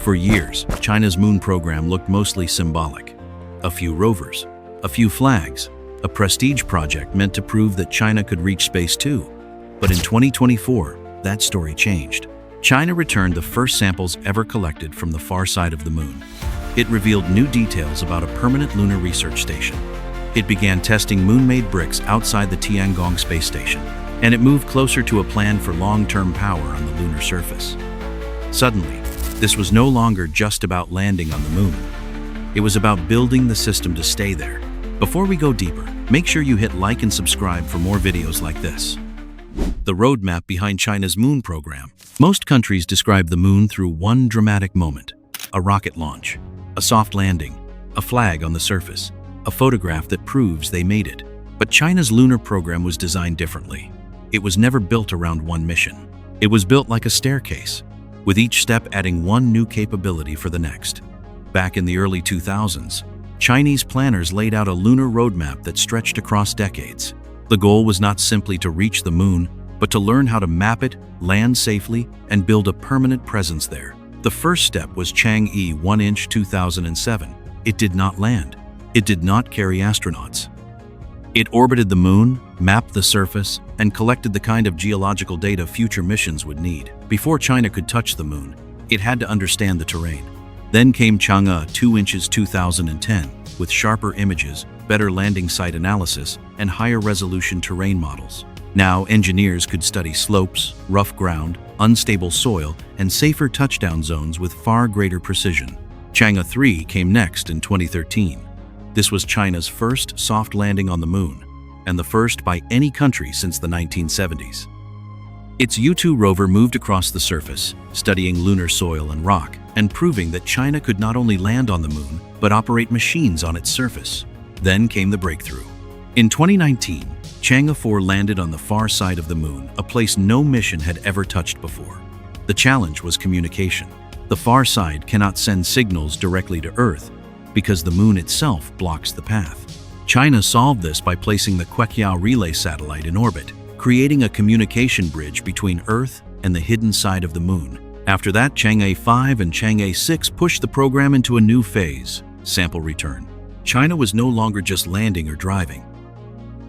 For years, China's moon program looked mostly symbolic. A few rovers, a few flags, a prestige project meant to prove that China could reach space too. But in 2024, that story changed. China returned the first samples ever collected from the far side of the moon. It revealed new details about a permanent lunar research station. It began testing moon-made bricks outside the Tiangong space station, and it moved closer to a plan for long-term power on the lunar surface. Suddenly, this was no longer just about landing on the moon. It was about building the system to stay there. Before we go deeper, make sure you hit like and subscribe for more videos like this. The roadmap behind China's moon program. Most countries describe the moon through one dramatic moment: a rocket launch, a soft landing, a flag on the surface, a photograph that proves they made it. But China's lunar program was designed differently. It was never built around one mission. It was built like a staircase, with each step adding one new capability for the next. Back in the early 2000s, Chinese planners laid out a lunar roadmap that stretched across decades. The goal was not simply to reach the moon, but to learn how to map it, land safely, and build a permanent presence there. The first step was Chang'e 1-inch 2007. It did not land. It did not carry astronauts. It orbited the moon, mapped the surface, and collected the kind of geological data future missions would need. Before China could touch the moon, it had to understand the terrain. Then came Chang'e 2 inches 2010, with sharper images, better landing site analysis, and higher resolution terrain models. Now engineers could study slopes, rough ground, unstable soil, and safer touchdown zones with far greater precision. Chang'e 3 came next in 2013. This was China's first soft landing on the moon, and the first by any country since the 1970s. Its U-2 rover moved across the surface, studying lunar soil and rock, and proving that China could not only land on the moon, but operate machines on its surface. Then came the breakthrough. In 2019, Chang'e 4 landed on the far side of the moon, a place no mission had ever touched before. The challenge was communication. The far side cannot send signals directly to Earth because the moon itself blocks the path. China solved this by placing the Queqiao relay satellite in orbit, creating a communication bridge between Earth and the hidden side of the moon. After that, Chang'e 5 and Chang'e 6 pushed the program into a new phase: sample return. China was no longer just landing or driving.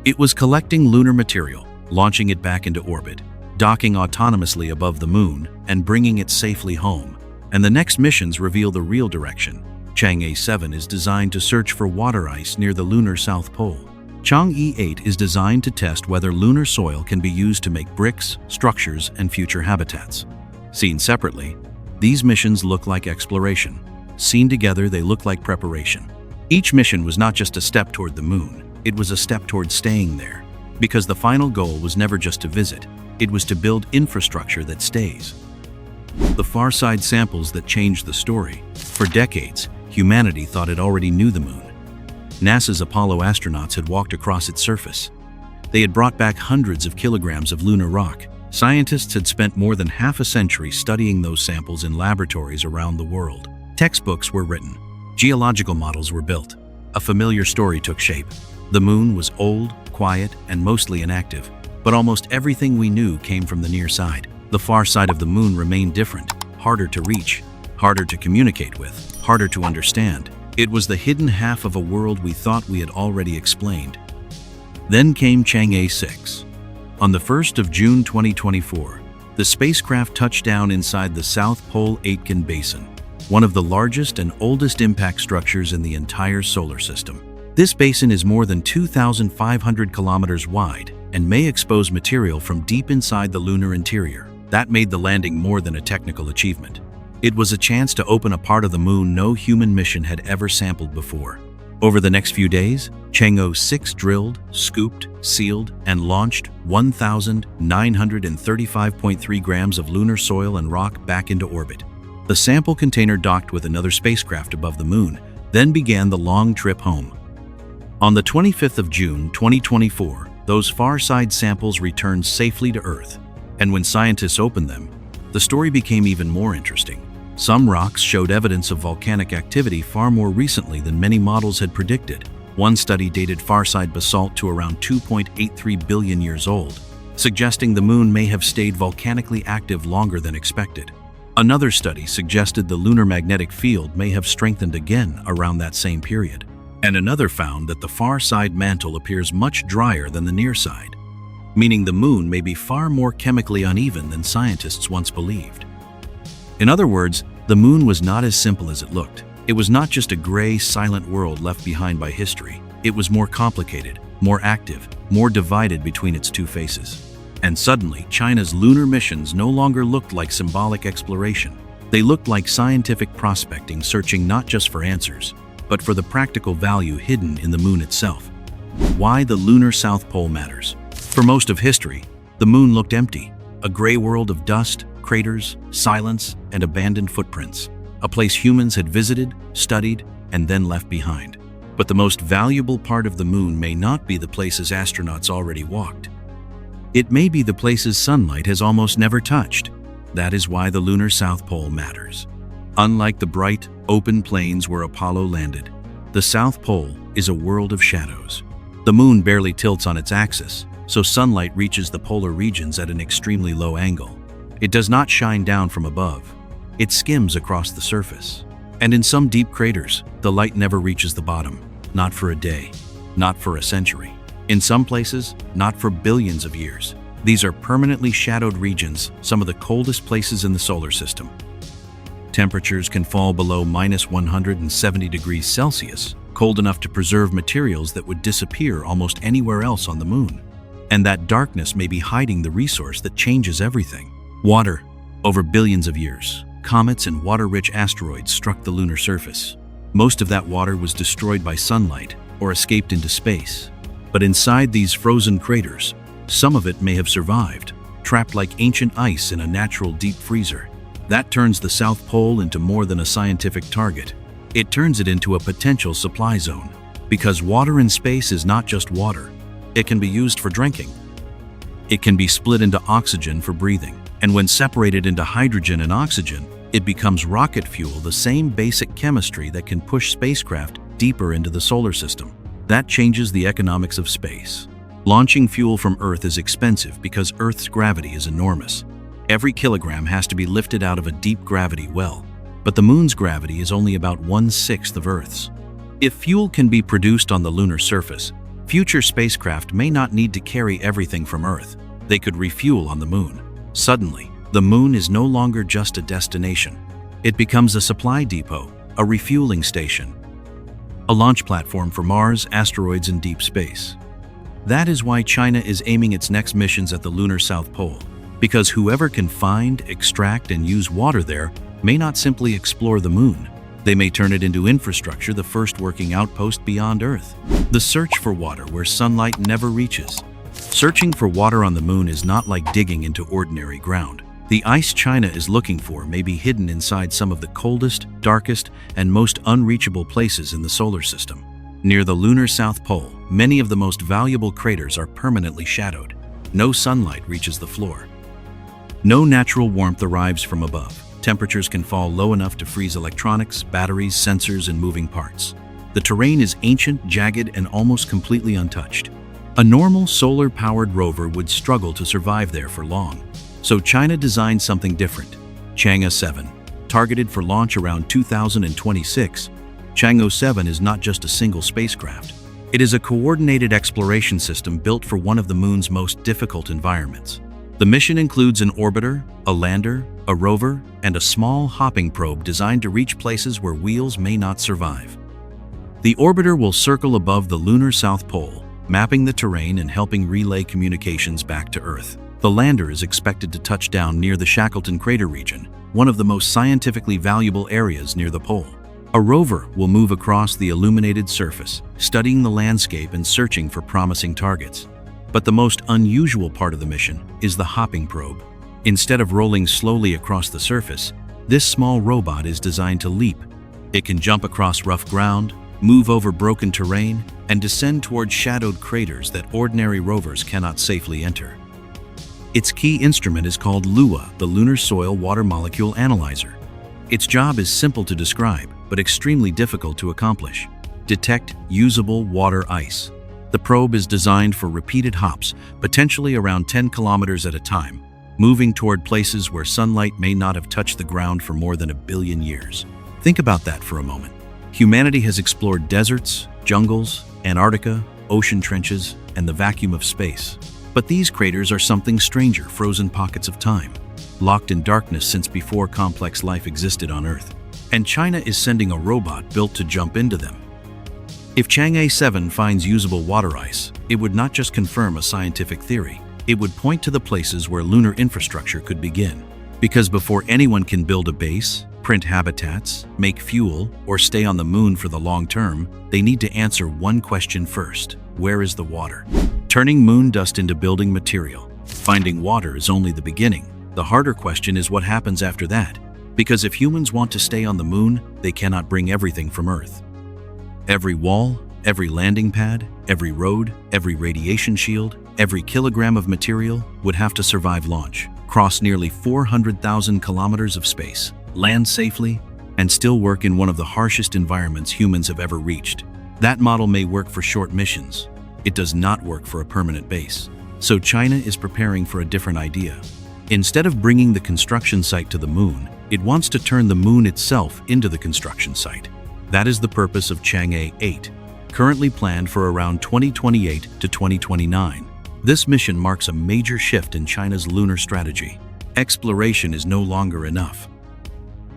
It was collecting lunar material, launching it back into orbit, docking autonomously above the moon, and bringing it safely home. And the next missions reveal the real direction. Chang'e 7 is designed to search for water ice near the lunar South Pole. Chang'e 8 is designed to test whether lunar soil can be used to make bricks, structures, and future habitats. Seen separately, these missions look like exploration. Seen together, they look like preparation. Each mission was not just a step toward the moon, it was a step toward staying there. Because the final goal was never just to visit, it was to build infrastructure that stays. The far side samples that changed the story. For decades, humanity thought it already knew the moon. NASA's Apollo astronauts had walked across its surface. They had brought back hundreds of kilograms of lunar rock. Scientists had spent more than half a century studying those samples in laboratories around the world. Textbooks were written. Geological models were built. A familiar story took shape. The moon was old, quiet, and mostly inactive. But almost everything we knew came from the near side. The far side of the moon remained different, harder to reach, harder to communicate with, harder to understand. It was the hidden half of a world we thought we had already explained. Then came Chang'e 6. On the 1st of June 2024, the spacecraft touched down inside the South Pole Aitken Basin, one of the largest and oldest impact structures in the entire solar system. This basin is more than 2,500 kilometers wide and may expose material from deep inside the lunar interior. That made the landing more than a technical achievement. It was a chance to open a part of the moon no human mission had ever sampled before. Over the next few days, Chang'e 6 drilled, scooped, sealed, and launched 1,935.3 grams of lunar soil and rock back into orbit. The sample container docked with another spacecraft above the moon, then began the long trip home. On the 25th of June 2024, those far side samples returned safely to Earth. And when scientists opened them, the story became even more interesting. Some rocks showed evidence of volcanic activity far more recently than many models had predicted. One study dated far-side basalt to around 2.83 billion years old, suggesting the moon may have stayed volcanically active longer than expected. Another study suggested the lunar magnetic field may have strengthened again around that same period. And another found that the far side mantle appears much drier than the near side, meaning the moon may be far more chemically uneven than scientists once believed. In other words, the moon was not as simple as it looked. It was not just a gray, silent world left behind by history. It was more complicated, more active, more divided between its two faces. And suddenly, China's lunar missions no longer looked like symbolic exploration. They looked like scientific prospecting, searching not just for answers, but for the practical value hidden in the moon itself. Why the lunar South Pole matters. For most of history, the moon looked empty, a gray world of dust, craters, silence, and abandoned footprints, a place humans had visited, studied, and then left behind. But the most valuable part of the moon may not be the places astronauts already walked. It may be the places sunlight has almost never touched. That is why the lunar South Pole matters. Unlike the bright, open plains where Apollo landed, the South Pole is a world of shadows. The moon barely tilts on its axis, so sunlight reaches the polar regions at an extremely low angle. It does not shine down from above. It skims across the surface. And in some deep craters, the light never reaches the bottom, not for a day, not for a century. In some places, not for billions of years. These are permanently shadowed regions, some of the coldest places in the solar system. Temperatures can fall below -170 degrees Celsius, cold enough to preserve materials that would disappear almost anywhere else on the moon. And that darkness may be hiding the resource that changes everything. Water. Over billions of years, comets and water-rich asteroids struck the lunar surface. Most of that water was destroyed by sunlight or escaped into space. But inside these frozen craters, some of it may have survived, trapped like ancient ice in a natural deep freezer. That turns the South Pole into more than a scientific target. It turns it into a potential supply zone. Because water in space is not just water. It can be used for drinking. It can be split into oxygen for breathing. And when separated into hydrogen and oxygen, it becomes rocket fuel, the same basic chemistry that can push spacecraft deeper into the solar system. That changes the economics of space. Launching fuel from Earth is expensive because Earth's gravity is enormous. Every kilogram has to be lifted out of a deep gravity well. But the moon's gravity is only about 1/6 of Earth's. If fuel can be produced on the lunar surface, future spacecraft may not need to carry everything from Earth. They could refuel on the moon. Suddenly, the moon is no longer just a destination. It becomes a supply depot, a refueling station, a launch platform for Mars, asteroids, and deep space. That is why China is aiming its next missions at the lunar South Pole, because whoever can find, extract, and use water there may not simply explore the moon. They may turn it into infrastructure, the first working outpost beyond Earth. The search for water where sunlight never reaches. Searching for water on the moon is not like digging into ordinary ground. The ice China is looking for may be hidden inside some of the coldest, darkest, and most unreachable places in the solar system. Near the lunar South Pole, many of the most valuable craters are permanently shadowed. No sunlight reaches the floor. No natural warmth arrives from above. Temperatures can fall low enough to freeze electronics, batteries, sensors, and moving parts. The terrain is ancient, jagged, and almost completely untouched. A normal solar-powered rover would struggle to survive there for long. So China designed something different, Chang'e 7. Targeted for launch around 2026, Chang'e 7 is not just a single spacecraft. It is a coordinated exploration system built for one of the moon's most difficult environments. The mission includes an orbiter, a lander, a rover, and a small hopping probe designed to reach places where wheels may not survive. The orbiter will circle above the lunar South Pole, mapping the terrain and helping relay communications back to Earth. The lander is expected to touch down near the Shackleton crater region, one of the most scientifically valuable areas near the pole. A rover will move across the illuminated surface, studying the landscape and searching for promising targets. But the most unusual part of the mission is the hopping probe. Instead of rolling slowly across the surface, this small robot is designed to leap. It can jump across rough ground, move over broken terrain, and descend towards shadowed craters that ordinary rovers cannot safely enter. Its key instrument is called LUA, the Lunar Soil Water Molecule Analyzer. Its job is simple to describe, but extremely difficult to accomplish. Detect usable water ice. The probe is designed for repeated hops, potentially around 10 kilometers at a time. moving toward places where sunlight may not have touched the ground for more than 1 billion years. Think about that for a moment. Humanity has explored deserts, jungles, Antarctica, ocean trenches, and the vacuum of space. But these craters are something stranger, frozen pockets of time, locked in darkness since before complex life existed on Earth. And China is sending a robot built to jump into them. If Chang'e 7 finds usable water ice, it would not just confirm a scientific theory, it would point to the places where lunar infrastructure could begin. Because before anyone can build a base, print habitats, make fuel, or stay on the moon for the long term, they need to answer one question first: where is the water? Turning moon dust into building material. Finding water is only the beginning. The harder question is what happens after that. Because if humans want to stay on the moon, they cannot bring everything from Earth. Every wall, every landing pad, every road, every radiation shield, every kilogram of material would have to survive launch, cross nearly 400,000 kilometers of space, land safely, and still work in one of the harshest environments humans have ever reached. That model may work for short missions. It does not work for a permanent base. So China is preparing for a different idea. Instead of bringing the construction site to the moon, it wants to turn the moon itself into the construction site. That is the purpose of Chang'e 8, currently planned for around 2028 to 2029. This mission marks a major shift in China's lunar strategy. Exploration is no longer enough.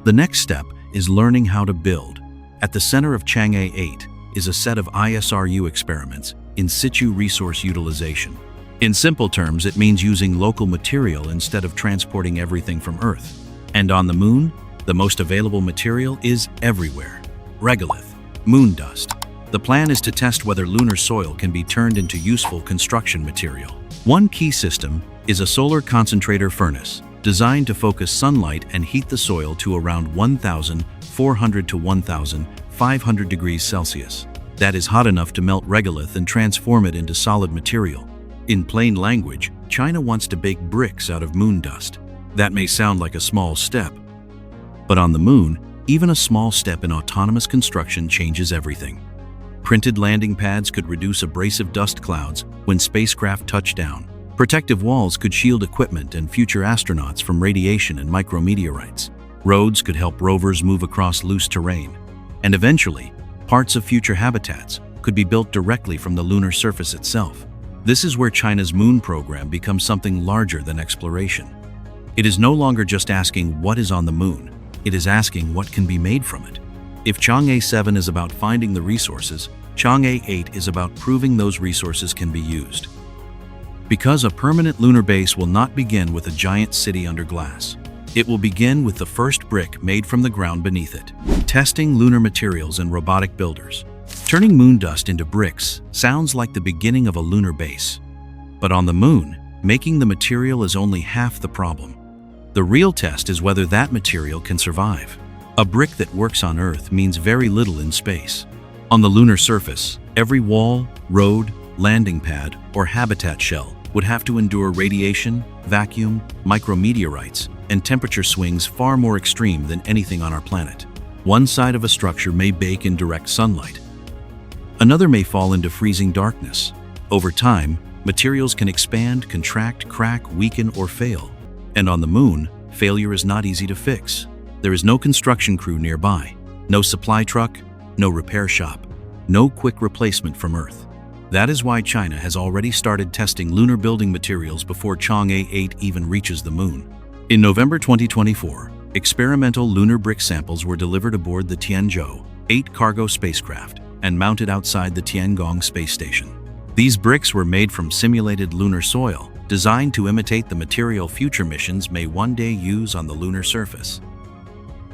The next step is learning how to build. At the center of Chang'e 8 is a set of ISRU experiments, in situ resource utilization. In simple terms, it means using local material instead of transporting everything from Earth. And on the moon, the most available material is everywhere: regolith, moon dust. The plan is to test whether lunar soil can be turned into useful construction material. One key system is a solar concentrator furnace, designed to focus sunlight and heat the soil to around 1,400 to 1,500 degrees Celsius. That is hot enough to melt regolith and transform it into solid material. In plain language, China wants to bake bricks out of moon dust. That may sound like a small step, but on the moon, even a small step in autonomous construction changes everything. Printed landing pads could reduce abrasive dust clouds when spacecraft touch down. Protective walls could shield equipment and future astronauts from radiation and micrometeorites. Roads could help rovers move across loose terrain. And eventually, parts of future habitats could be built directly from the lunar surface itself. This is where China's moon program becomes something larger than exploration. It is no longer just asking what is on the moon, it is asking what can be made from it. If Chang'e 7 is about finding the resources, Chang'e 8 is about proving those resources can be used. Because a permanent lunar base will not begin with a giant city under glass. It will begin with the first brick made from the ground beneath it. Testing lunar materials and robotic builders. Turning moon dust into bricks sounds like the beginning of a lunar base. But on the moon, making the material is only half the problem. The real test is whether that material can survive. A brick that works on Earth means very little in space. On the lunar surface, every wall, road, landing pad, or habitat shell would have to endure radiation, vacuum, micrometeorites, and temperature swings far more extreme than anything on our planet. One side of a structure may bake in direct sunlight. Another may fall into freezing darkness. Over time, materials can expand, contract, crack, weaken, or fail. And on the moon, failure is not easy to fix. There is no construction crew nearby, no supply truck, no repair shop, no quick replacement from Earth. That is why China has already started testing lunar building materials before Chang'e 8 even reaches the moon. In November 2024, experimental lunar brick samples were delivered aboard the Tianzhou 8 cargo spacecraft and mounted outside the Tiangong space station. These bricks were made from simulated lunar soil, designed to imitate the material future missions may one day use on the lunar surface.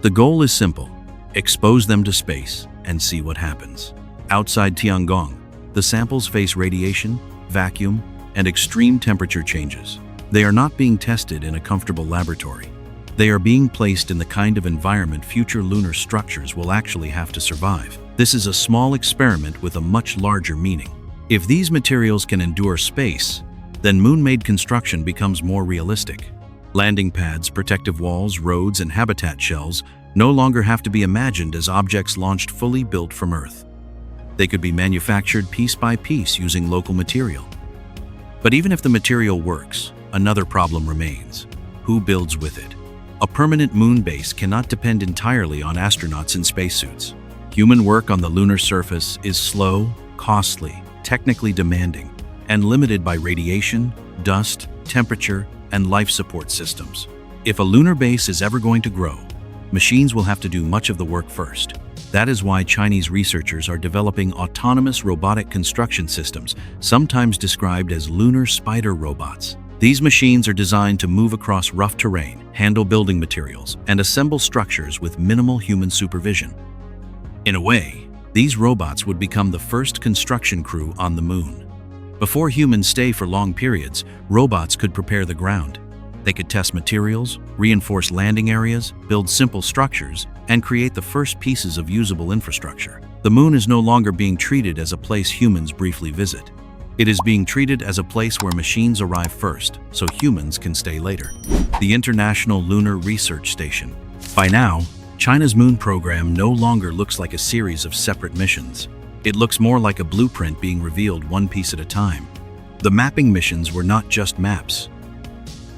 The goal is simple: expose them to space and see what happens. Outside Tiangong, the samples face radiation, vacuum, and extreme temperature changes. They are not being tested in a comfortable laboratory. They are being placed in the kind of environment future lunar structures will actually have to survive. This is a small experiment with a much larger meaning. If these materials can endure space, then moon-made construction becomes more realistic. Landing pads, protective walls, roads, and habitat shells no longer have to be imagined as objects launched fully built from Earth. They could be manufactured piece by piece using local material. But even if the material works, another problem remains. who builds with it. A permanent moon base cannot depend entirely on astronauts in spacesuits. Human work on the lunar surface is slow, costly, technically demanding, and limited by radiation, dust, temperature, and life support systems. If a lunar base is ever going to grow, machines will have to do much of the work first. That is why Chinese researchers are developing autonomous robotic construction systems, sometimes described as lunar spider robots. These machines are designed to move across rough terrain, handle building materials, and assemble structures with minimal human supervision. In a way, these robots would become the first construction crew on the moon. Before humans stay for long periods, robots could prepare the ground. They could test materials, reinforce landing areas, build simple structures, and create the first pieces of usable infrastructure. The moon is no longer being treated as a place humans briefly visit. It is being treated as a place where machines arrive first, so humans can stay later. The International Lunar Research Station. By now, China's moon program no longer looks like a series of separate missions. It looks more like a blueprint being revealed one piece at a time. The mapping missions were not just maps.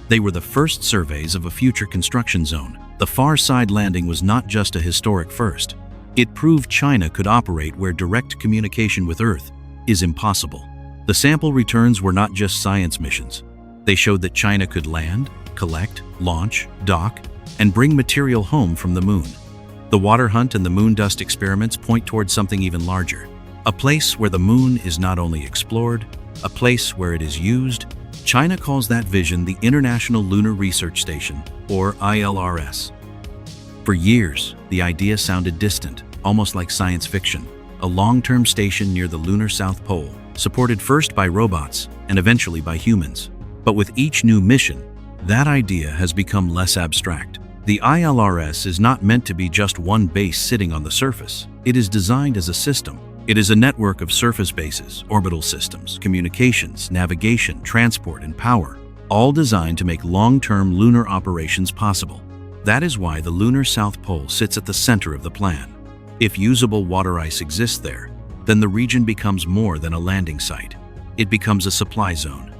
They were the first surveys of a future construction zone. The far side landing was not just a historic first. It proved China could operate where direct communication with Earth is impossible. The sample returns were not just science missions. They showed that China could land, collect, launch, dock, and bring material home from the moon. The water hunt and the moon dust experiments point towards something even larger. A place where the moon is not only explored, a place where it is used. China calls that vision the International Lunar Research Station, or ILRS. For years, the idea sounded distant, almost like science fiction. A long-term station near the lunar South Pole, supported first by robots and eventually by humans. But with each new mission, that idea has become less abstract. The ILRS is not meant to be just one base sitting on the surface. It is designed as a system. It is a network of surface bases, orbital systems, communications, navigation, transport, and power, all designed to make long-term lunar operations possible. That is why the lunar South Pole sits at the center of the plan. If usable water ice exists there, then the region becomes more than a landing site. It becomes a supply zone.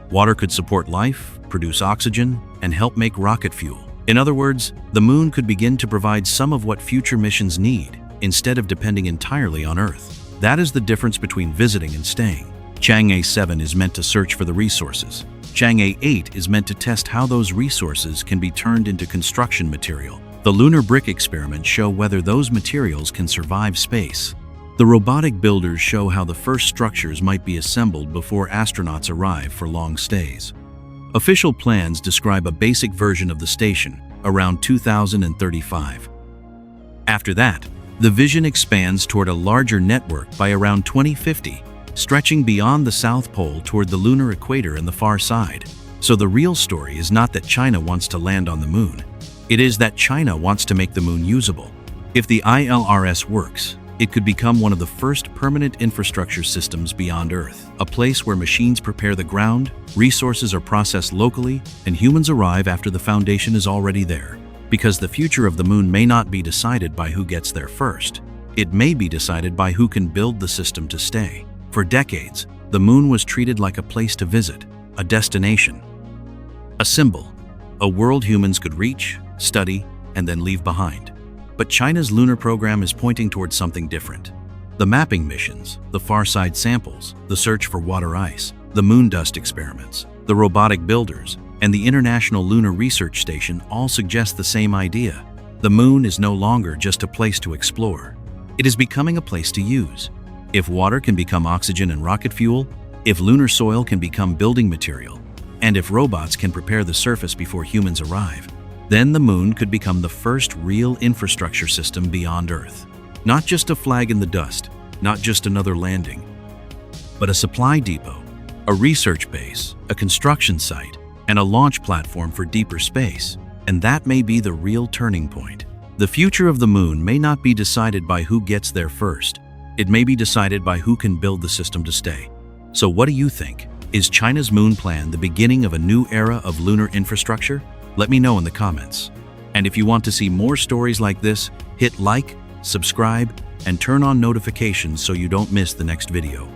Water could support life, produce oxygen, and help make rocket fuel. In other words, the moon could begin to provide some of what future missions need, instead of depending entirely on Earth. That is the difference between visiting and staying. Chang'e 7 is meant to search for the resources. Chang'e 8 is meant to test how those resources can be turned into construction material. The lunar brick experiments show whether those materials can survive space. The robotic builders show how the first structures might be assembled before astronauts arrive for long stays. Official plans describe a basic version of the station around 2035. After that, the vision expands toward a larger network by around 2050, stretching beyond the South Pole toward the lunar equator and the far side. So the real story is not that China wants to land on the moon. It is that China wants to make the moon usable. If the ILRS works, it could become one of the first permanent infrastructure systems beyond Earth, a place where machines prepare the ground, resources are processed locally, and humans arrive after the foundation is already there. Because the future of the moon may not be decided by who gets there first. It may be decided by who can build the system to stay. For decades, the moon was treated like a place to visit, a destination, a symbol, a world humans could reach, study, and then leave behind. But China's lunar program is pointing towards something different. The mapping missions, the far-side samples, the search for water ice, the moon dust experiments, the robotic builders, and the International Lunar Research Station all suggest the same idea. The moon is no longer just a place to explore. It is becoming a place to use. If water can become oxygen and rocket fuel, if lunar soil can become building material, and if robots can prepare the surface before humans arrive, then the moon could become the first real infrastructure system beyond Earth. Not just a flag in the dust, not just another landing, but a supply depot, a research base, a construction site, and a launch platform for deeper space. And that may be the real turning point. The future of the moon may not be decided by who gets there first. It may be decided by who can build the system to stay. So what do you think? Is China's moon plan the beginning of a new era of lunar infrastructure? Let me know in the comments. And if you want to see more stories like this, hit like, subscribe, and turn on notifications so you don't miss the next video.